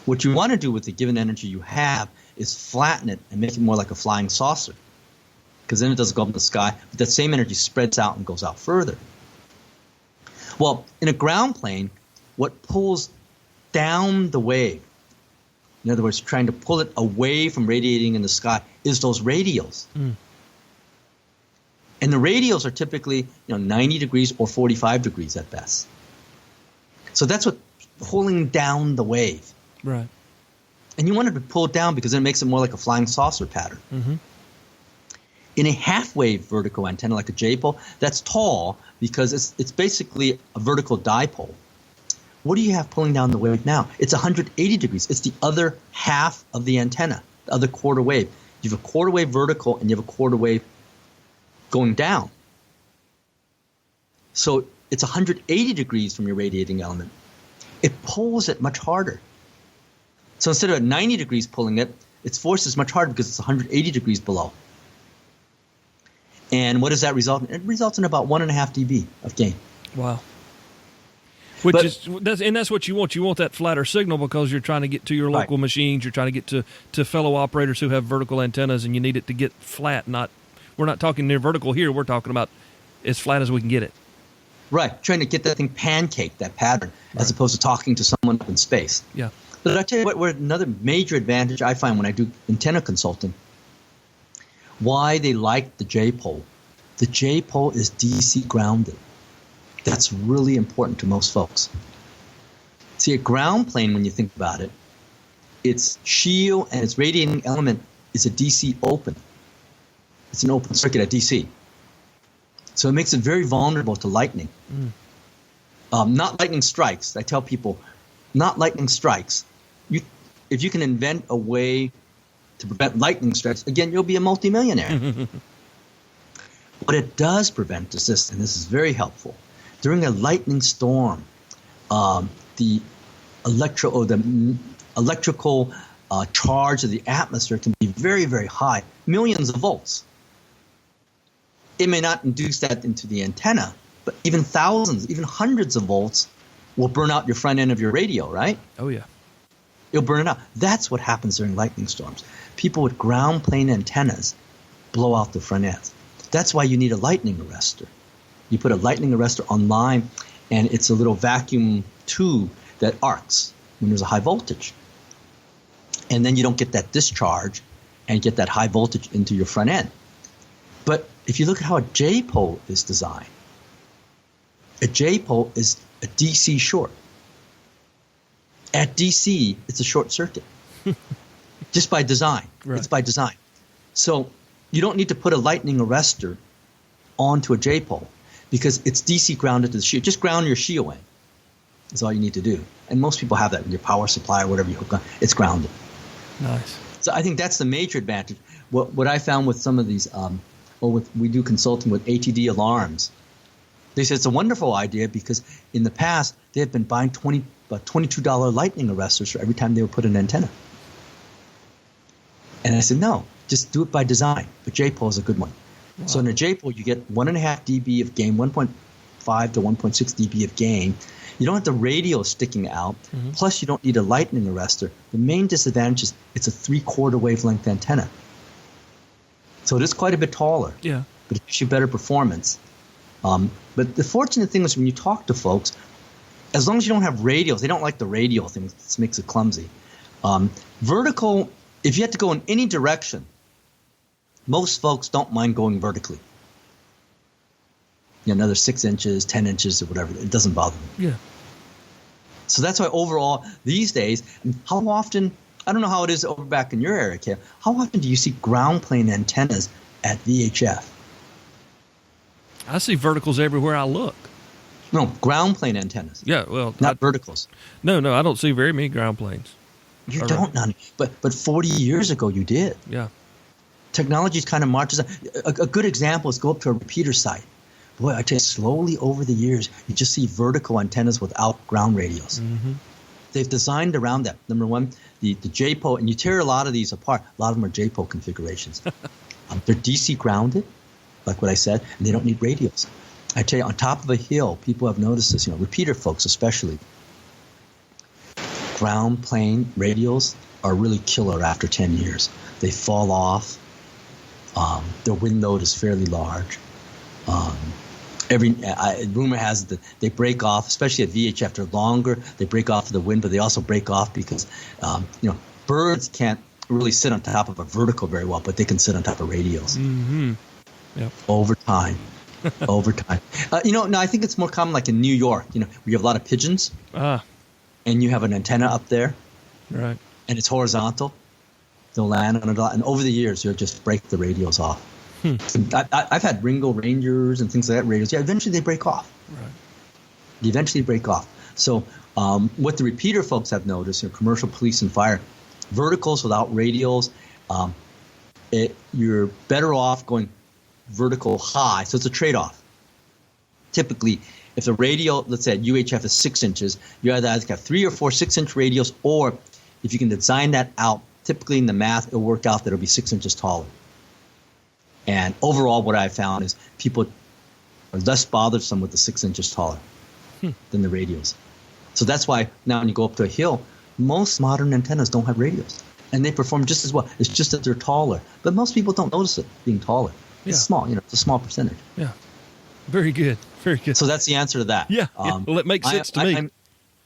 What you want to do with the given energy you have is flatten it and make it more like a flying saucer. Because then it doesn't go up in the sky, but that same energy spreads out and goes out further. Well, in a ground plane, what pulls down the wave, in other words, trying to pull it away from radiating in the sky, is those radials. And the radials are typically 90 degrees or 45 degrees at best. So that's what's pulling down the wave. Right. And you want it to pull it down because then it makes it more like a flying saucer pattern. In a half-wave vertical antenna like a J-pole, that's tall because it's basically a vertical dipole. What do you have pulling down the wave now? It's 180 degrees. It's the other half of the antenna, the other quarter wave. You have a quarter wave vertical and you have a quarter wave going down. So it's 180 degrees from your radiating element. It pulls it much harder. So instead of 90 degrees pulling it, its force is much harder because it's 180 degrees below. And what does that result in? It results in about 1.5 dB of gain. Wow. That's what you want. You want that flatter signal because you're trying to get to your local machines. You're trying to get to fellow operators who have vertical antennas, and you need it to get flat. We're not talking near vertical here. We're talking about as flat as we can get it. Right. Trying to get that thing pancake, that pattern, as opposed to talking to someone up in space. Yeah. But I tell you what, another major advantage I find when I do antenna consulting, why they like the J-pole. The J-pole is DC grounded. That's really important to most folks. See, a ground plane, when you think about it, its shield and its radiating element is a DC open. It's an open circuit at DC. So it makes it very vulnerable to lightning. Not lightning strikes. I tell people, not lightning strikes. If you can invent a way to prevent lightning strikes, again, you'll be a multimillionaire. What it does prevent is this, and this is very helpful. During a lightning storm, the electrical charge of the atmosphere can be very, very high, millions of volts. It may not induce that into the antenna, but even thousands, even hundreds of volts will burn out your front end of your radio, right? Oh, yeah. It'll burn it out. That's what happens during lightning storms. People with ground plane antennas blow out the front ends. That's why you need a lightning arrestor. You put a lightning arrestor online, and it's a little vacuum tube that arcs when there's a high voltage. And then you don't get that discharge and get that high voltage into your front end. But if you look at how a J-pole is designed, a J-pole is a DC short. At DC, it's a short circuit. Just by design. Right. It's by design. So you don't need to put a lightning arrestor onto a J-pole because it's DC grounded to the shield. Just ground your shield in. That's all you need to do. And most people have that with your power supply or whatever you hook on. It's grounded. Nice. So I think that's the major advantage. What I found with some of these, we do consulting with ATD alarms. They said it's a wonderful idea because in the past they had been buying about $22 lightning arresters for every time they would put an antenna. And I said, no, just do it by design. But J-pole is a good one. Wow. So in a J-pole, you get 1.5 dB of gain, 1.5 to 1.6 dB of gain. You don't have the radio sticking out. Mm-hmm. Plus, you don't need a lightning arrestor. The main disadvantage is it's a 3/4 wavelength antenna. So it is quite a bit taller. Yeah. But it gives you better performance. But the fortunate thing is when you talk to folks, as long as you don't have radials, they don't like the radial thing. It makes it clumsy. Vertical, if you have to go in any direction, most folks don't mind going vertically. Another 6 inches, 10 inches, or whatever. It doesn't bother them. Yeah. So that's why overall, these days, how often, I don't know how it is over back in your area, Kale, how often do you see ground plane antennas at VHF? I see verticals everywhere I look. No, ground plane antennas. Yeah, well. Not verticals. No, I don't see very many ground planes. You don't, none. But 40 years ago, you did. Yeah. Technology's kind of marches on. A good example is go up to a repeater site. Boy, I tell you, slowly over the years, you just see vertical antennas without ground radios. Mm-hmm. They've designed around that. Number one, the J-pole, and you tear a lot of these apart. A lot of them are J-pole configurations. They're DC grounded, like what I said, and they don't need radios. I tell you, on top of a hill, people have noticed this, repeater folks especially. Ground plane radios are really killer after 10 years. They fall off. Their wind load is fairly large. Rumor has it that they break off, especially at VHF. They're longer. They break off to the wind, but they also break off because, birds can't really sit on top of a vertical very well, but they can sit on top of radios. Mm-hmm. Yep. Over time. No, I think it's more common like in New York, where you have a lot of pigeons. And you have an antenna up there. Right. And it's horizontal. They'll land on it a lot. And over the years, they'll just break the radios off. I've had Ringo Rangers and things like that radios. Yeah, eventually they break off. Right. They eventually break off. So what the repeater folks have noticed, commercial, police, and fire, verticals without radials, you're better off going vertical high. So it's a trade-off. Typically, if the radial, let's say at UHF is 6 inches, you either have 3 or 4 6-inch radials, or if you can design that out, typically in the math, it'll work out that it'll be 6 inches taller. And overall, what I've found is people are less bothersome with the 6 inches taller than the radials. So that's why now when you go up to a hill, most modern antennas don't have radials. And they perform just as well. It's just that they're taller. But most people don't notice it being taller. It's small. It's a small percentage. Yeah. Very good. Very good. So that's the answer to that. Yeah. Well, it makes sense to me. I'm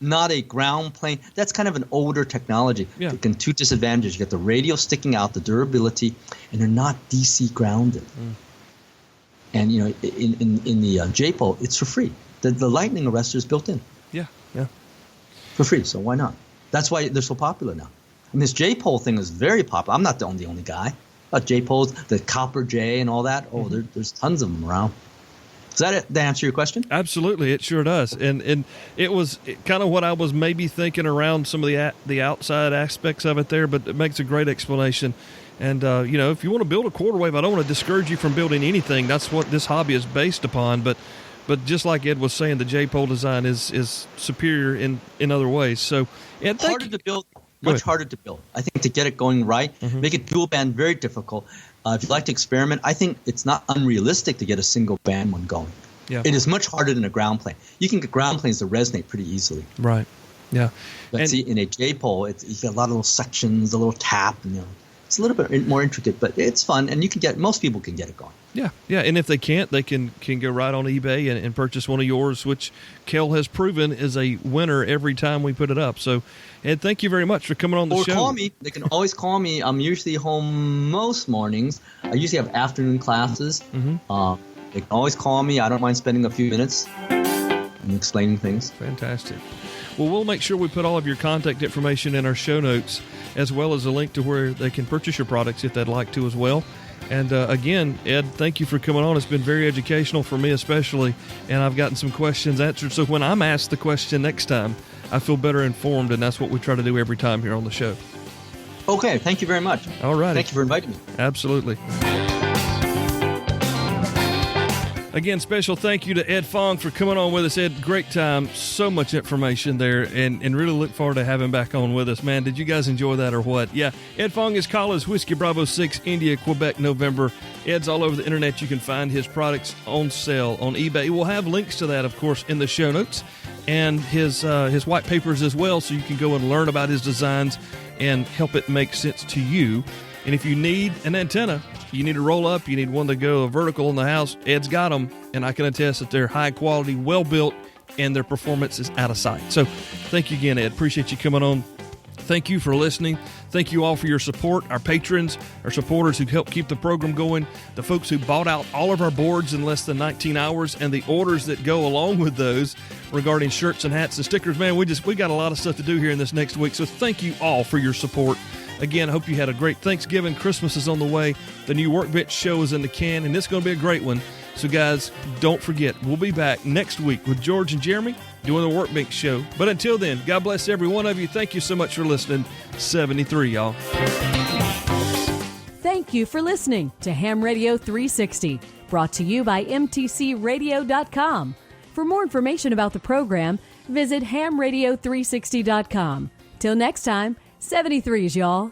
not a ground plane. That's kind of an older technology. Yeah. It can two disadvantages. You get the radial sticking out, the durability, and they're not DC grounded. And, in the J-pole, it's for free. The lightning arrestor is built in. Yeah. For free, so why not? That's why they're so popular now. And this J-pole thing is very popular. I'm not the only guy. About J-poles, the copper J and all that. Oh, there's tons of them around. Does that answer your question? Absolutely, it sure does. And it was kind of what I was maybe thinking around some of the outside aspects of it there, but it makes a great explanation. And, if you want to build a quarter wave, I don't want to discourage you from building anything. That's what this hobby is based upon. But just like Ed was saying, the J-pole design is superior in other ways. So, Ed, harder to build. Much harder to build. I think to get it going right, make it dual band very difficult. If you'd like to experiment, I think it's not unrealistic to get a single band one going. Yeah. It is much harder than a ground plane. You can get ground planes to resonate pretty easily. Right. Yeah. But see, in a J-pole, you get a lot of little sections, a little tap, and it's a little bit more intricate, but it's fun, and most people can get it going. Yeah, and if they can't, they can go right on eBay and purchase one of yours, which Kel has proven is a winner every time we put it up. So, Ed, thank you very much for coming on the show. Or call me. They can always call me. I'm usually home most mornings. I usually have afternoon classes. They can always call me. I don't mind spending a few minutes and explaining things. Fantastic. Well, we'll make sure we put all of your contact information in our show notes, as well as a link to where they can purchase your products if they'd like to as well. And again, Ed, thank you for coming on. It's been very educational for me especially, and I've gotten some questions answered. So when I'm asked the question next time, I feel better informed, and that's what we try to do every time here on the show. Okay, thank you very much. All right. Thank you for inviting me. Absolutely. Again, special thank you to Ed Fong for coming on with us. Ed, great time. So much information there, and really look forward to having him back on with us. Man, did you guys enjoy that or what? Yeah, Ed Fong is Collins Whiskey Bravo 6, India, Quebec, November. Ed's all over the internet. You can find his products on sale on eBay. We'll have links to that, of course, in the show notes, and his white papers as well, so you can go and learn about his designs and help it make sense to you. And if you need an antenna, you need to roll up, you need one to go vertical in the house, Ed's got them, and I can attest that they're high quality, well built, and their performance is out of sight. So thank you again, Ed. Appreciate you coming on. Thank you for listening. Thank you all for your support, our patrons, our supporters who help keep the program going, the folks who bought out all of our boards in less than 19 hours, and the orders that go along with those regarding shirts and hats and stickers. Man, we got a lot of stuff to do here in this next week, so thank you all for your support. Again, I hope you had a great Thanksgiving. Christmas is on the way. The new Workbench show is in the can, and it's going to be a great one. So, guys, don't forget, we'll be back next week with George and Jeremy doing the Workbench show. But until then, God bless every one of you. Thank you so much for listening. 73, y'all. Thank you for listening to Ham Radio 360, brought to you by mtcradio.com. For more information about the program, visit hamradio360.com. Till next time, 73s, y'all.